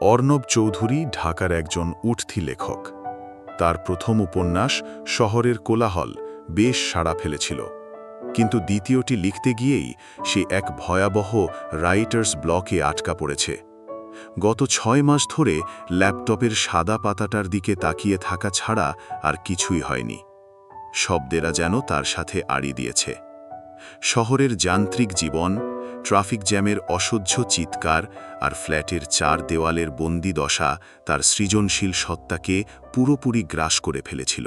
অর্ণব চৌধুরী ঢাকার একজন উঠতি লেখক। তার প্রথম উপন্যাস শহরের কোলাহল বেশ সাড়া ফেলেছিল, কিন্তু দ্বিতীয়টি লিখতে গিয়েই সে এক ভয়াবহ রাইটার্স ব্লকে আটকা পড়েছে। গত ৬ মাস ধরে ল্যাপটপের সাদা পাতাটার দিকে তাকিয়ে থাকা ছাড়া আর কিছুই হয়নি। শব্দেরা যেন তার সাথে আড়ি দিয়েছে। শহরের যান্ত্রিক জীবন, ট্রাফিক জ্যামের অসহ্য চিৎকার আর ফ্ল্যাটের ৪ দেওয়ালের বন্দি দশা তার সৃজনশীল সত্তাকে পুরোপুরি গ্রাস করে ফেলেছিল।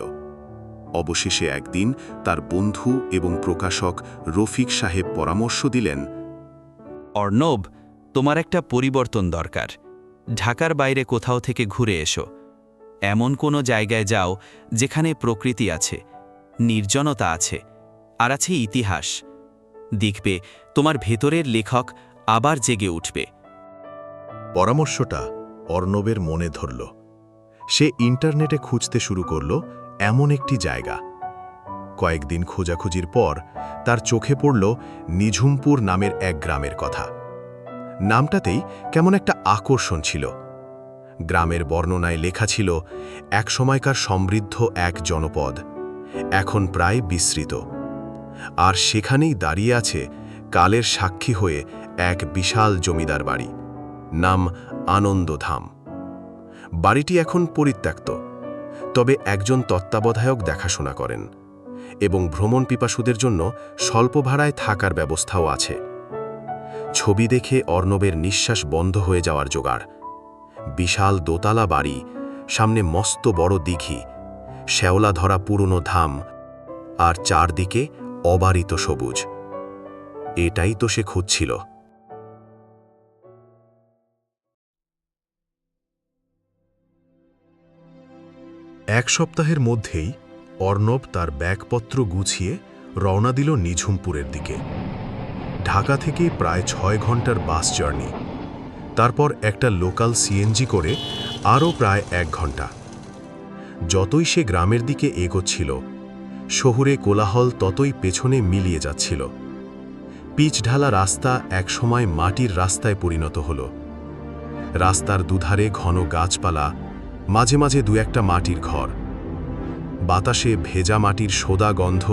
অবশেষে একদিন তার বন্ধু এবং প্রকাশক রফিক সাহেব পরামর্শ দিলেন, অর্ণব, তোমার একটা পরিবর্তন দরকার। ঢাকার বাইরে কোথাও থেকে ঘুরে এসো। এমন কোনো জায়গায় যাও যেখানে প্রকৃতি আছে, নির্জনতা আছে, আর আছে ইতিহাস। দেখবে তোমার ভেতরের লেখক আবার জেগে উঠবে। পরামর্শটা অর্ণবের মনে ধরল। সে ইন্টারনেটে খুঁজতে শুরু করল এমন একটি জায়গা। কয়েকদিন খোঁজাখুঁজির পর তার চোখে পড়ল নিঝুমপুর নামের এক গ্রামের কথা। নামটাতেই কেমন একটা আকর্ষণ ছিল। গ্রামের বর্ণনায় লেখা ছিল, এক সময়কার সমৃদ্ধ এক জনপদ, এখন প্রায় বিস্মৃত। আর সেখানেই দাঁড়িয়ে আছে কালের সাক্ষী হয়ে এক বিশাল জমিদার বাড়ি, নাম আনন্দধাম। বাড়িটি এখন পরিত্যক্ত, তবে একজন তত্ত্বাবধায়ক দেখাশোনা করেন এবং ভ্রমণ পিপাসুদের জন্য স্বল্প ভাড়ায় থাকার ব্যবস্থাও আছে। ছবি দেখে অর্ণবের নিঃশ্বাস বন্ধ হয়ে যাওয়ার জোগাড়। বিশাল দোতলা বাড়ি, সামনে মস্ত বড় দিঘি, শ্যাওলা ধরা পুরনো ধাম, আর চারদিকে অবারিত সবুজ। এটাই তো সে খুঁজছিল। এক সপ্তাহের মধ্যেই অর্ণব তার ব্যাগপত্র গুছিয়ে রওনা দিল নিঝুমপুরের দিকে। ঢাকা থেকে প্রায় ৬ ঘন্টার বাস জার্নি, তারপর একটা লোকাল সিএনজি করে আরও প্রায় ১ ঘন্টা। যতই সে গ্রামের দিকে এগোচ্ছিল, শহুরে কোলাহল ততই পেছনে মিলিয়ে যাচ্ছিল। পিচঢালা রাস্তা একসময় মাটির রাস্তায় পরিণত হল। রাস্তার দুধারে ঘন গাছপালা, মাঝে মাঝে দু একটা মাটির ঘর। বাতাসে ভেজা মাটির সোদা গন্ধ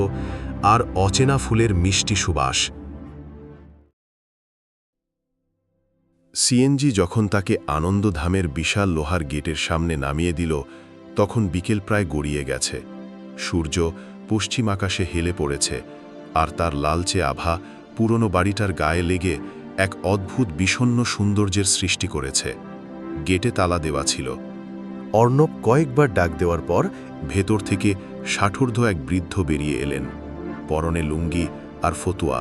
আর অচেনা ফুলের মিষ্টি সুবাস। সিএনজি যখন তাকে আনন্দধামের বিশাল লোহার গেটের সামনে নামিয়ে দিল, তখন বিকেল প্রায় গড়িয়ে গেছে। সূর্য পশ্চিম আকাশে হেলে পড়েছে, আর তার লালচে আভা পুরনো বাড়িটার গায়ে লেগে এক অদ্ভুত বিষণ্ণ সৌন্দর্যের সৃষ্টি করেছে। গেটে তালা দেওয়া ছিল। অর্ণব কয়েকবার ডাক দেওয়ার পর ভেতর থেকে ষাটোর্ধ্ব এক বৃদ্ধ বেরিয়ে এলেন। পরনে লুঙ্গি আর ফতুয়া,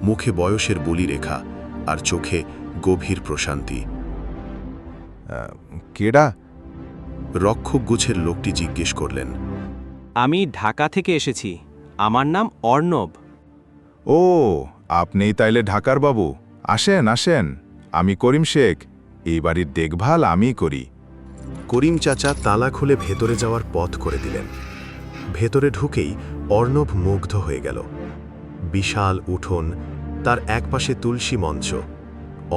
মুখে বয়সের বলিরেখা, আর চোখে গভীর প্রশান্তি। কেডা? রক্ষক গোছের লোকটি জিজ্ঞেস করলেন। আমি ঢাকা থেকে এসেছি, আমার নাম অর্ণব। ও, আপনিই তাইলে ঢাকার বাবু। আসেন আসেন, আমি করিম শেখ। এই বাড়ির দেখভাল আমিই করি। করিম চাচা তালা খুলে ভেতরে যাওয়ার পথ করে দিলেন। ভেতরে ঢুকেই অর্ণব মুগ্ধ হয়ে গেল। বিশাল উঠোন, তার একপাশে তুলসী মঞ্চ,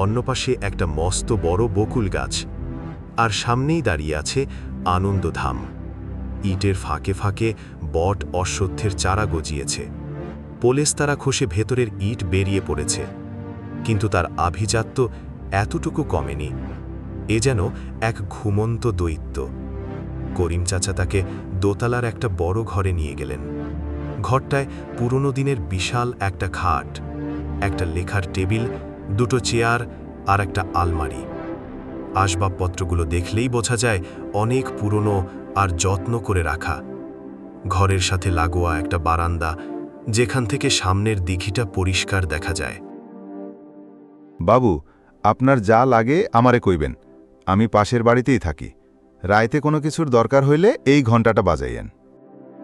অন্য পাশে একটা মস্ত বড় বকুল গাছ, আর সামনেই দাঁড়িয়ে আছে আনন্দধাম। ইটের ফাঁকে ফাঁকে বট অশ্বত্থের চারা গজিয়েছে। পোলেস্তারা খসে ভেতরের ইট বেরিয়ে পড়েছে, কিন্তু তার আভিজাত্য এতটুকু কমেনি। এ যেন এক ঘুমন্ত দৈত্য। করিম চাচা তাকে দোতলার একটা বড় ঘরে নিয়ে গেলেন। ঘরটায় পুরনো দিনের বিশাল একটা খাট, একটা লেখার টেবিল, দুটো চেয়ার আর একটা আলমারি। আসবাবপত্রগুলো দেখলেই বোঝা যায় অনেক পুরনো আর যত্ন করে রাখা। ঘরের সাথে লাগোয়া একটা বারান্দা, যেখান থেকে সামনের দিঘিটা পরিষ্কার দেখা যায়। বাবু, আপনার যা লাগে আমারে কইবেন। আমি পাশের বাড়িতেই থাকি। রাইতে কোনো কিছুর দরকার হইলে এই ঘণ্টাটা বাজাইয়েন।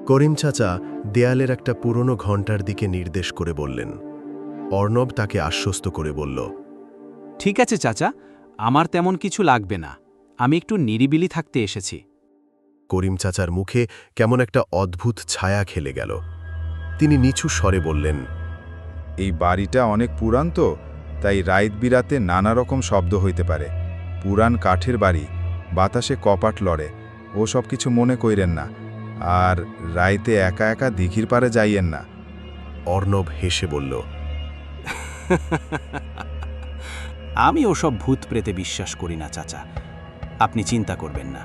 করিম চাচা দেয়ালের একটা পুরনো ঘণ্টার দিকে নির্দেশ করে বললেন। অর্ণব তাকে আশ্বস্ত করে বলল, ঠিক আছে চাচা, আমার তেমন কিছু লাগবে না। আমি একটু নিরিবিলি থাকতে এসেছি। করিম চাচার মুখে কেমন একটা অদ্ভুত ছায়া খেলে গেল। তিনি নিচু স্বরে বললেন, এই বাড়িটা অনেক পুরান তো, তাই রাইত বিরাতে নানা রকম শব্দ হইতে পারে। পুরান কাঠের বাড়ি, বাতাসে কপাট লড়ে, ও সব কিছু মনে কইরেন না। আর রাইতে একা একা দিঘির পারে যাইয়েন না। অর্ণব হেসে বলল, আমি ওসব ভূত প্রেতে বিশ্বাস করি না চাচা, আপনি চিন্তা করবেন না।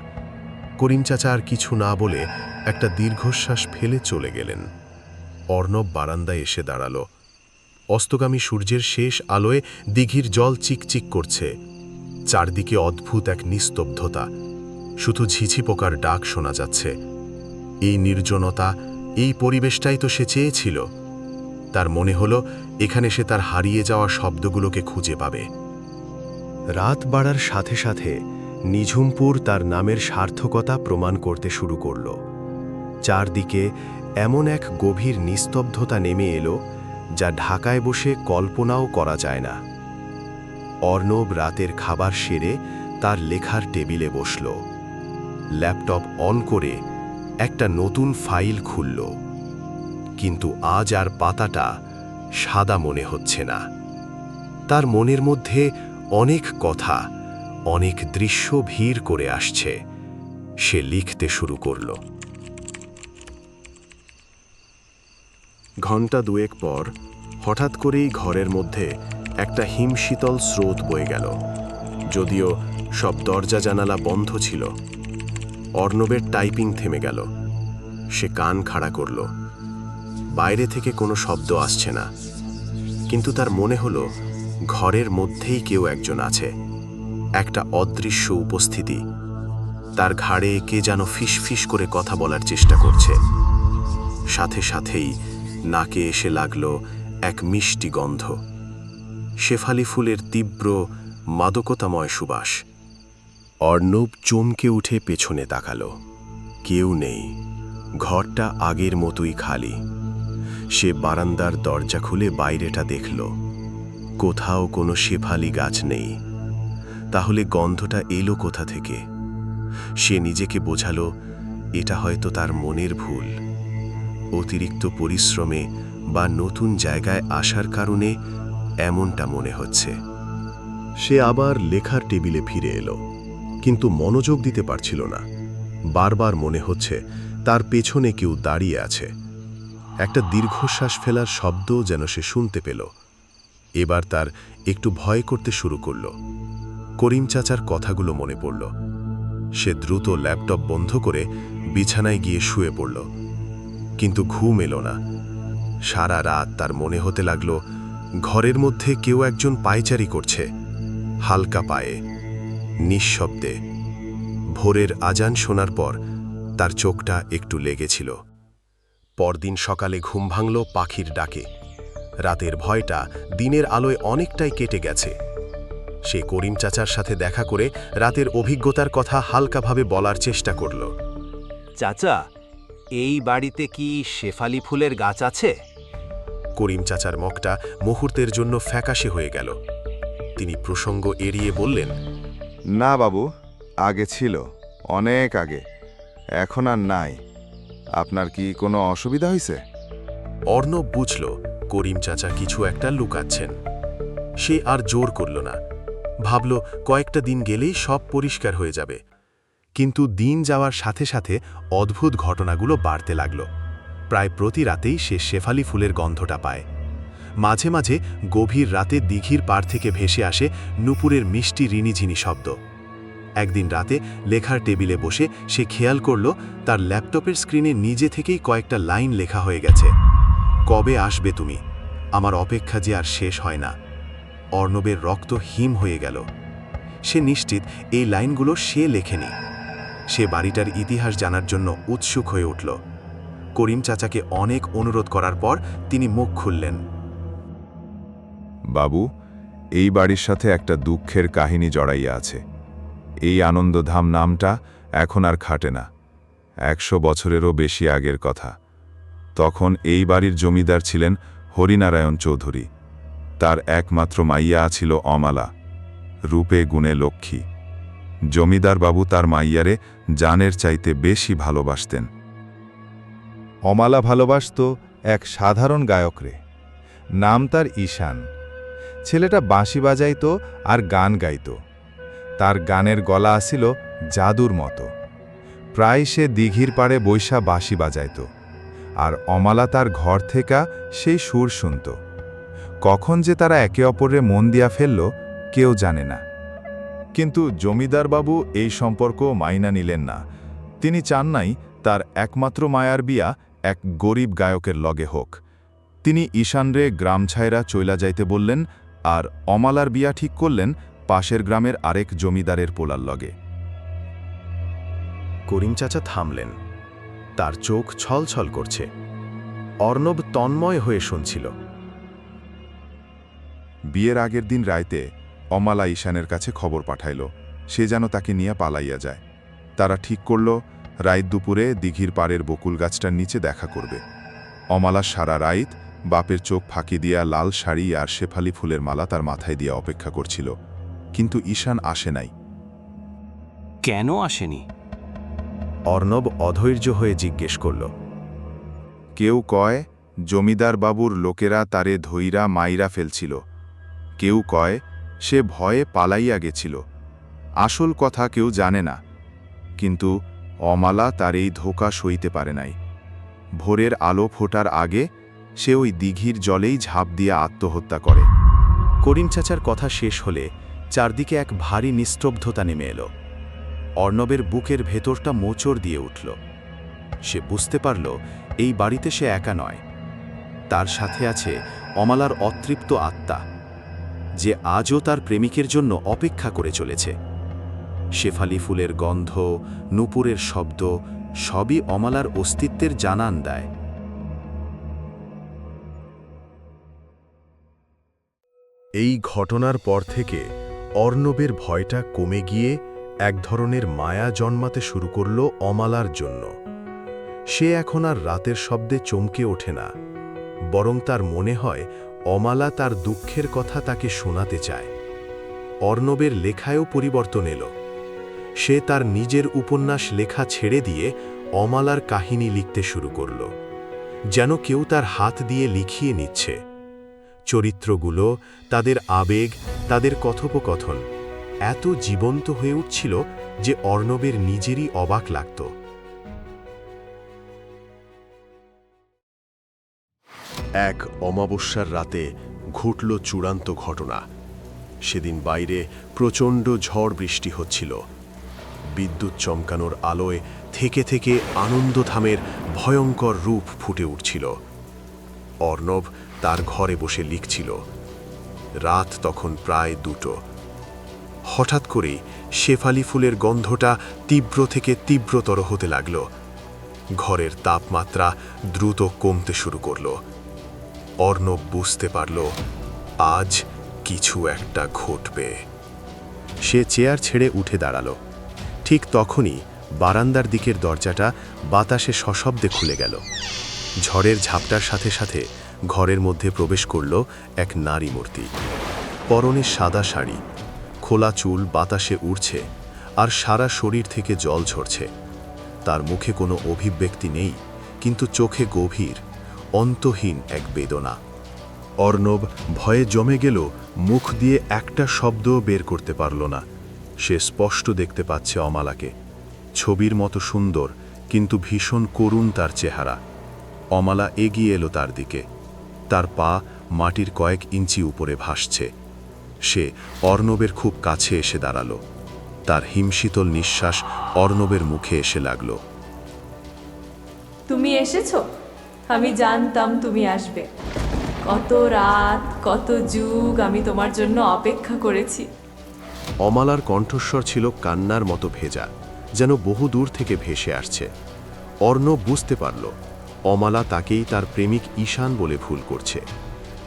করিম চাচা আর কিছু না বলে একটা দীর্ঘশ্বাস ফেলে চলে গেলেন। অর্ণব বারান্দায় এসে দাঁড়াল। অস্তগামী সূর্যের শেষ আলোয় দিঘির জল চিকচিক করছে। চারদিকে অদ্ভুত এক নিস্তব্ধতা, শুধু ঝিঝি পোকার ডাক শোনা যাচ্ছে। এই নির্জনতা, এই পরিবেশটাই তো সে চেয়েছিল। তার মনে হলো এখানে সে তার হারিয়ে যাওয়া শব্দগুলোকে খুঁজে পাবে। রাত বাড়ার সাথে সাথে নিঝুমপুর তার নামের সার্থকতা প্রমাণ করতে শুরু করল। চারদিকে এমন এক গভীর নিস্তব্ধতা নেমে এলো যা ঢাকায় বসে কল্পনাও করা যায় না। অর্ণব রাতের খাবার সেরে তার লেখার টেবিলে বসল। ল্যাপটপ অন করে একটা নতুন ফাইল খুলল, কিন্তু আজ আর পাতাটা সাদা মনে হচ্ছে না। তার মনের মধ্যে অনেক কথা, অনেক দৃশ্য ভিড় করে আসছে। সে লিখতে শুরু করল। ঘণ্টা দুয়েক পর হঠাৎ করেই ঘরের মধ্যে একটা হিমশীতল স্রোত বয়ে গেল। যদিও সব দরজা জানালা বন্ধ ছিল। অর্ণবের টাইপিং থেমে গেল। সে কান খাড়া করল। বাইরে থেকে কোনো শব্দ আসছে না, কিন্তু তার মনে হলো ঘরের মধ্যেই কেউ একজন আছে, একটা অদৃশ্য উপস্থিতি। তার ঘাড়ে কে যেন ফিসফিস করে কথা বলার চেষ্টা করছে। সাথে সাথেই নাকে এসে লাগলো এক মিষ্টি গন্ধ, শেফালি ফুলের তীব্র মাদকতাময় সুবাস। অর্ণব চমকে উঠে পেছনে তাকালো। কেউ নেই, ঘরটা আগের মতোই খালি। সে বারান্দার দরজা খুলে বাইরেটা দেখল। কোথাও কোনো শেফালি গাছ নেই। তাহলে গন্ধটা এলো কোথা থেকে? সে নিজেকে বোঝালো এটা হয়তো তার মনের ভুল। অতিরিক্ত পরিশ্রমে বা নতুন জায়গায় আসার কারণে এমনটা মনে হচ্ছে। সে আবার লেখার টেবিলে ফিরে এলো, কিন্তু মনোযোগ দিতে পারছিল না। বারবার মনে হচ্ছে তার পেছনে কেউ দাঁড়িয়ে আছে। একটা দীর্ঘশ্বাস ফেলার শব্দ যেন সে শুনতে পেল। এবার তার একটু ভয় করতে শুরু করল। করিম চাচার কথাগুলো মনে পড়ল। সে দ্রুত ল্যাপটপ বন্ধ করে বিছানায় গিয়ে শুয়ে পড়ল, কিন্তু ঘুম এলো না। সারা রাত তার মনে হতে লাগলো ঘরের মধ্যে কেউ একজন পায়চারি করছে, হালকা পায়ে, নিঃশব্দে। ভোরের আজান শোনার পর তার চোখটা একটু লেগেছিল। পরদিন সকালে ঘুম ভাঙল পাখির ডাকে। রাতের ভয়টা দিনের আলোয় অনেকটাই কেটে গেছে। সে করিম চাচার সাথে দেখা করে রাতের অভিজ্ঞতার কথা হালকাভাবে বলার চেষ্টা করল। চাচা, এই বাড়িতে কি শেফালি ফুলের গাছ আছে? করিম চাচার মুখটা মুহূর্তের জন্য ফ্যাকাশে হয়ে গেল। তিনি প্রসঙ্গ এড়িয়ে বললেন, না বাবু, আগে ছিল, অনেক আগে, এখন আর নাই। আপনার কি কোনো অসুবিধা হয়েছে? অর্ণব বুঝল করিম চাচা কিছু একটা লুকাচ্ছেন। সে আর জোর করল না, ভাবল কয়েকটা দিন গেলেই সব পরিষ্কার হয়ে যাবে। কিন্তু দিন যাওয়ার সাথে সাথে অদ্ভুত ঘটনাগুলো বাড়তে লাগল। প্রায় প্রতি রাতেই সে শেফালি ফুলের গন্ধটা পায়। মাঝে মাঝে গভীর রাতে দিঘির পাড় থেকে ভেসে আসে নুপুরের মিষ্টি রিনিঝিনি শব্দ। একদিন রাতে লেখার টেবিলে বসে সে খেয়াল করল তার ল্যাপটপের স্ক্রিনে নিজে থেকেই কয়েকটা লাইন লেখা হয়ে গেছে। কবে আসবে তুমি? আমার অপেক্ষা যে আর শেষ হয় না। অর্ণবের রক্ত হিম হয়ে গেল। সে নিশ্চিত এই লাইনগুলো সে লেখেনি। সে বাড়িটার ইতিহাস জানার জন্য উৎসুক হয়ে উঠল। করিম চাচাকে অনেক অনুরোধ করার পর তিনি মুখ খুললেন। বাবু, এই বাড়ির সাথে একটা দুঃখের কাহিনী জড়াইয়া আছে। এই আনন্দধাম নামটা এখন আর খাটে না। 100 বছরেরও বেশি আগের কথা। তখন এই বাড়ির জমিদার ছিলেন হরিনারায়ণ চৌধুরী। তার একমাত্র মাইয়া ছিল অমালা, রূপে গুণে লক্ষ্মী। জমিদার বাবু তার মাইয়ারে জানের চাইতে বেশি ভালোবাসতেন। অমালা ভালোবাসত এক সাধারণ গায়করে, নাম তার ঈশান। ছেলেটা বাঁশি বাজাইত আর গান গাইত। তার গানের গলা আসিল জাদুর মতো। প্রায় সে দিঘির পাড়ে বৈশা বাঁশি বাজাইত, আর অমালা তার ঘর থেকে সেই সুর শুনত। কখন যে তারা একে অপরের মন দিয়া ফেলল কেউ জানে না। কিন্তু জমিদারবাবু এই সম্পর্ক মাইনা নিলেন না। তিনি চান নাই তার একমাত্র মায়ার বিয়া এক গরিব গায়কের লগে হোক। তিনি ঈশানরে গ্রাম ছায়রা চইলা যাইতে বললেন, আর অমালার বিয়া ঠিক করলেন পাশের গ্রামের আরেক জমিদারের পোলার লগে। করিম চাচা থামলেন। তার চোখ ছলছল করছে। অর্ণব তন্ময় হয়ে শুনছিল। বিয়ের আগের দিন রাইতে অমালা ঈশানের কাছে খবর পাঠাইল সে যেন তাকে নিয়ে পালাইয়া যায়। তারা ঠিক করল রাইত দুপুরে দিঘির পাড়ের বকুল গাছটার নিচে দেখা করবে। অমালা সারা রাইত বাপের চোখ ফাঁকি দিয়া লাল শাড়ি আর শেফালি ফুলের মালা তার মাথায় দিয়া অপেক্ষা করছিল, কিন্তু ঈশান আসে নাই। কেন আসেনি? অর্ণব অধৈর্য হয়ে জিজ্ঞেস করল। কেউ কয় জমিদার বাবুর লোকেরা তারে ধইরা মাইরা ফেলছিল, কেউ কয় সে ভয়ে পালাইয়া গেছিল। আসল কথা কেউ জানে না, কিন্তু অমালা তার এই ধোঁকা সইতে পারে নাই। ভোরের আলো ফোটার আগে সে ওই দিঘির জলেই ঝাঁপ দিয়ে আত্মহত্যা করে। করিম চাচার কথা শেষ হলে চারদিকে এক ভারী নিস্তব্ধতা নেমে এলো। অর্ণবের বুকের ভেতরটা মোচড় দিয়ে উঠল। সে বুঝতে পারল এই বাড়িতে সে একা নয়, তার সাথে আছে অমালার অতৃপ্ত আত্মা, যে আজও তার প্রেমিকের জন্য অপেক্ষা করে চলেছে। শেফালি ফুলের গন্ধ, নূপুরের শব্দ সবই অমালার অস্তিত্বের জানান দেয়। এই ঘটনার পর থেকে অর্ণবের ভয়টা কমে গিয়ে এক ধরনের মায়া জন্মাতে শুরু করল অমালার জন্য। সে এখন আর রাতের শব্দে চমকে ওঠে না, বরং তার মনে হয় অমালা তার দুঃখের কথা তাকে শোনাতে চায়। অর্ণবের লেখায়ও পরিবর্তন এলো। সে তার নিজের উপন্যাস লেখা ছেড়ে দিয়ে অমালার কাহিনী লিখতে শুরু করল, যেন কেউ তার হাত দিয়ে লিখিয়ে নিচ্ছে। চরিত্রগুলো, তাদের আবেগ, তাদের কথোপকথন এত জীবন্ত হয়ে উঠছিল যে অর্ণবের নিজেরই অবাক লাগত। এক অমাবস্যার রাতে ঘটল চূড়ান্ত ঘটনা। সেদিন বাইরে প্রচণ্ড ঝড় বৃষ্টি হচ্ছিল। বিদ্যুৎ চমকানোর আলোয় থেকে থেকে আনন্দধামের ভয়ঙ্কর রূপ ফুটে উঠছিল। অর্ণব তার ঘরে বসে লিখছিল। রাত তখন প্রায় 2টো। হঠাৎ করেই শেফালি ফুলের গন্ধটা তীব্র থেকে তীব্রতর হতে লাগল। ঘরের তাপমাত্রা দ্রুত কমতে শুরু করল। অর্ণব বুঝতে পারল আজ কিছু একটা ঘটবে। সে চেয়ার ছেড়ে উঠে দাঁড়াল। ঠিক তখনই বারান্দার দিকের দরজাটা বাতাসে সশব্দে খুলে গেল। ঝড়ের ঝাপটার সাথে সাথে ঘরের মধ্যে প্রবেশ করল এক নারী মূর্তি। পরনে সাদা শাড়ি, খোলা চুল বাতাসে উড়ছে, আর সারা শরীর থেকে জল ঝরছে। তার মুখে কোনো অভিব্যক্তি নেই, কিন্তু চোখে গভীর, অন্তহীন এক বেদনা। অর্ণব ভয়ে জমে গেল, মুখ দিয়ে একটা শব্দও বের করতে পারল না। সে স্পষ্ট দেখতে পাচ্ছে অমালাকে। ছবির মতো সুন্দর, কিন্তু ভীষণ করুণ তার চেহারা। অমালা এগিয়ে এলো তার দিকে। তার পা মাটির কয়েক ইঞ্চি উপরে ভাসছে। সে অর্ণবের খুব কাছে এসে দাঁড়ালো। তার হিমশীতল নিঃশ্বাস অর্ণবের মুখে এসে লাগল। তুমি এসেছো? আমি জানতাম তুমি আসবে। কত রাত, কত যুগ আমি তোমার জন্য অপেক্ষা করেছি। অমালার কণ্ঠস্বর ছিল কান্নার মতো ভেজা, যেন বহু দূর থেকে ভেসে আসছে। অর্ণব বুঝতে পারল অমালা তাকেই তার প্রেমিক ঈশান বলে ভুল করছে।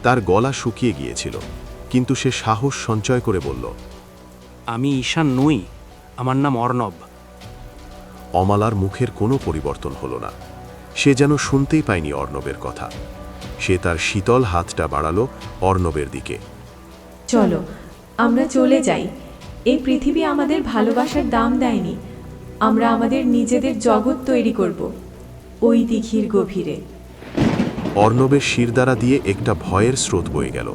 তার গলা শুকিয়ে গিয়েছিল, কিন্তু সে সাহস সঞ্চয় করে বলল, আমি ঈশান নই, আমার নাম অর্ণব। অমালার মুখের কোনো পরিবর্তন হলো না। সে যেন শুনতেই পায়নি অর্ণবের কথা। সে তার শীতল হাতটা বাড়ালো অর্ণবের দিকে। চলো আমরা চলে যাই। এই পৃথিবী আমাদের ভালোবাসার দাম দেয়নি। আমরা আমাদের নিজেদের জগৎ তৈরি করব ওই দিঘির গভীরে। অর্ণবের শিরদাঁড়া দিয়ে একটা ভয়ের স্রোত বয়ে গেল।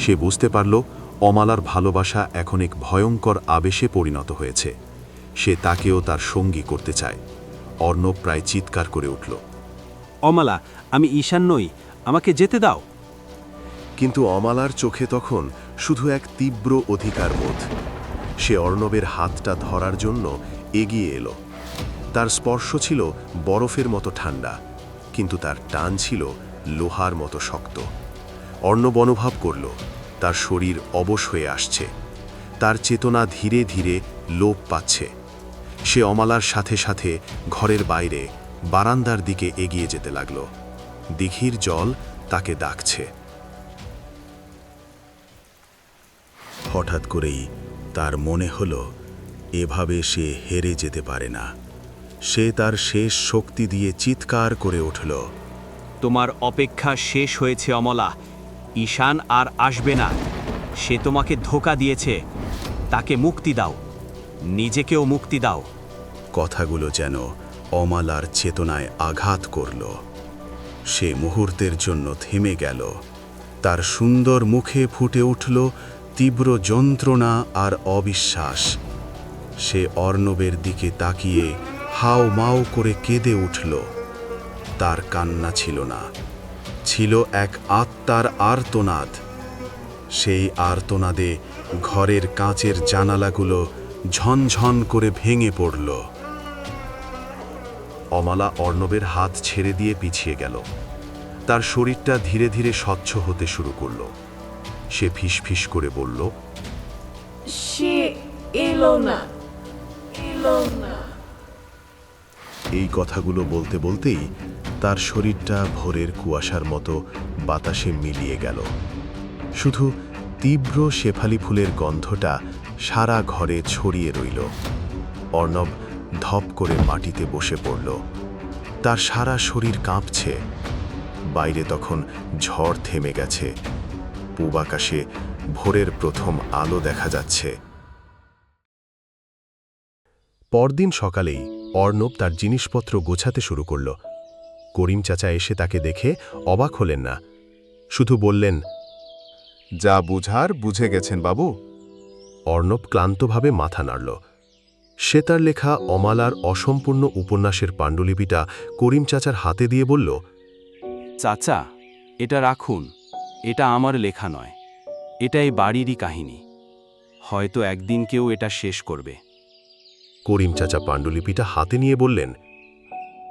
সে বুঝতে পারল অমালার ভালোবাসা এখন এক ভয়ঙ্কর আবেশে পরিণত হয়েছে। সে তাকেও তার সঙ্গী করতে চায়। অর্ণব প্রায় চিৎকার করে উঠল। অমালা, আমি ঈশান নই, আমাকে যেতে দাও। কিন্তু অমালার চোখে তখন শুধু এক তীব্র অধিকারবোধ। সে অর্ণবের হাতটা ধরার জন্য এগিয়ে এলো। তার স্পর্শ ছিল বরফের মতো ঠান্ডা, কিন্তু তার টান ছিল লোহার মতো শক্ত। অর্ণব অনুভব করল তার শরীর অবশ হয়ে আসছে, তার চেতনা ধীরে ধীরে লোপ পাচ্ছে। সে অমালার সাথে সাথে ঘরের বাইরে বারান্দার দিকে এগিয়ে যেতে লাগল। দিঘির জল তাকে ডাকছে। হঠাৎ করেই তার মনে হলো এভাবে সে হেরে যেতে পারে না। সে তার শেষ শক্তি দিয়ে চিৎকার করে উঠল। তোমার অপেক্ষা শেষ হয়েছে অমলা। ঈশান আর আসবে না। সে তোমাকে ধোঁকা দিয়েছে। তাকে মুক্তি দাও, নিজেকেও মুক্তি দাও। কথাগুলো যেন অমালার চেতনায় আঘাত করল। সে মুহূর্তের জন্য থেমে গেল। তার সুন্দর মুখে ফুটে উঠল তীব্র যন্ত্রণা আর অবিশ্বাস। সে অর্ণবের দিকে তাকিয়ে হাও মাও করে কেঁদে উঠল। তার কান্না ছিল না, ছিল এক আত্মার আর্তনাদ। সেই আর্তনাদে ঘরের কাঁচের জানালাগুলো ঝনঝন করে ভেঙে পড়ল। অমালা অর্ণবের হাত ছেড়ে দিয়ে পিছিয়ে গেল। তার শরীরটা ধীরে ধীরে স্বচ্ছ হতে শুরু করল। সে ফিসফিস করে বলল, সে এলো না, এলো না। এই কথাগুলো বলতে বলতেই তার শরীরটা ভোরের কুয়াশার মতো বাতাসে মিলিয়ে গেল। শুধু তীব্র শেফালি ফুলের গন্ধটা সারা ঘরে ছড়িয়ে রইল। অর্ণব ধপ করে মাটিতে বসে পড়ল। তার সারা শরীর কাঁপছে। বাইরে তখন ঝড় থেমে গেছে। পূব আকাশে ভোরের প্রথম আলো দেখা যাচ্ছে। পরদিন সকালেই অর্ণব তার জিনিসপত্র গোছাতে শুরু করল। করিম চাচা এসে তাকে দেখে অবাক হলেন না, শুধু বললেন, যা বুঝার বুঝে গেছেন বাবু। অর্ণব ক্লান্তভাবে মাথা নাড়ল। সে তার লেখা অমালার অসম্পূর্ণ উপন্যাসের পাণ্ডুলিপিটা করিম চাচার হাতে দিয়ে বলল, চাচা, এটা রাখুন। এটা আমার লেখা নয়, এটা এই বাড়িরই কাহিনী। হয়তো একদিন কেউ এটা শেষ করবে। করিম চাচা পাণ্ডুলিপিটা হাতে নিয়ে বললেন,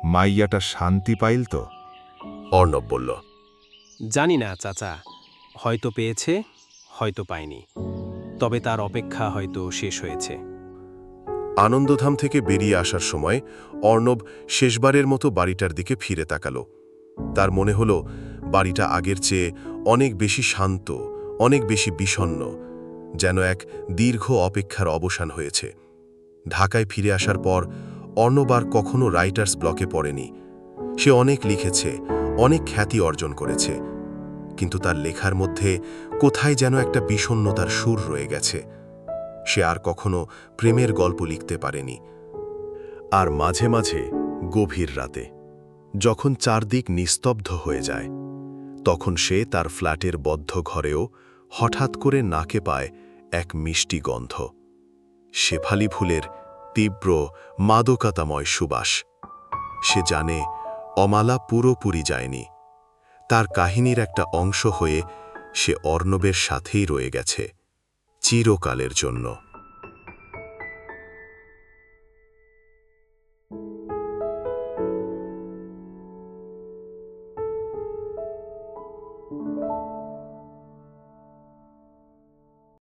মাইয়াটা শান্তি পাইল তো? অর্ণব বলল, জানি না চাচা, হয়তো পেয়েছে, হয়তো পায়নি। তবে তার অপেক্ষা হয়তো শেষ হয়েছে। আনন্দধাম থেকে বেরিয়ে আসার সময় অর্ণব শেষবারের মতো বাড়িটার দিকে ফিরে তাকাল। তার মনে হলো বাড়িটা আগের চেয়ে অনেক বেশি শান্ত, অনেক বেশি বিষণ্ণ, যেন এক দীর্ঘ অপেক্ষার অবসান হয়েছে। ঢাকায় ফিরে আসার পর অর্ণব আর কখনো রাইটার্স ব্লকে পড়েনি। সে অনেক লিখেছে, অনেক খ্যাতি অর্জন করেছে, কিন্তু তার লেখার মধ্যে কোথায় যেন একটা বিষণ্ণতার সুর রয়ে গেছে। সে আর কখনো প্রেমের গল্প লিখতে পারেনি। আর মাঝে মাঝে গভীর রাতে, যখন চারদিক নিস্তব্ধ হয়ে যায়, তখন সে তার ফ্ল্যাটের বদ্ধ ঘরেও হঠাৎ করে নাকে পায় এক মিষ্টি গন্ধ, শেফালি ফুলের তীব্র মাদকতাময় সুবাস। সে জানে অমালা পুরোপুরি যায়নি। তার কাহিনীর একটা অংশ হয়ে সে অর্ণবের সাথেই রয়ে গেছে চিরকালের জন্য।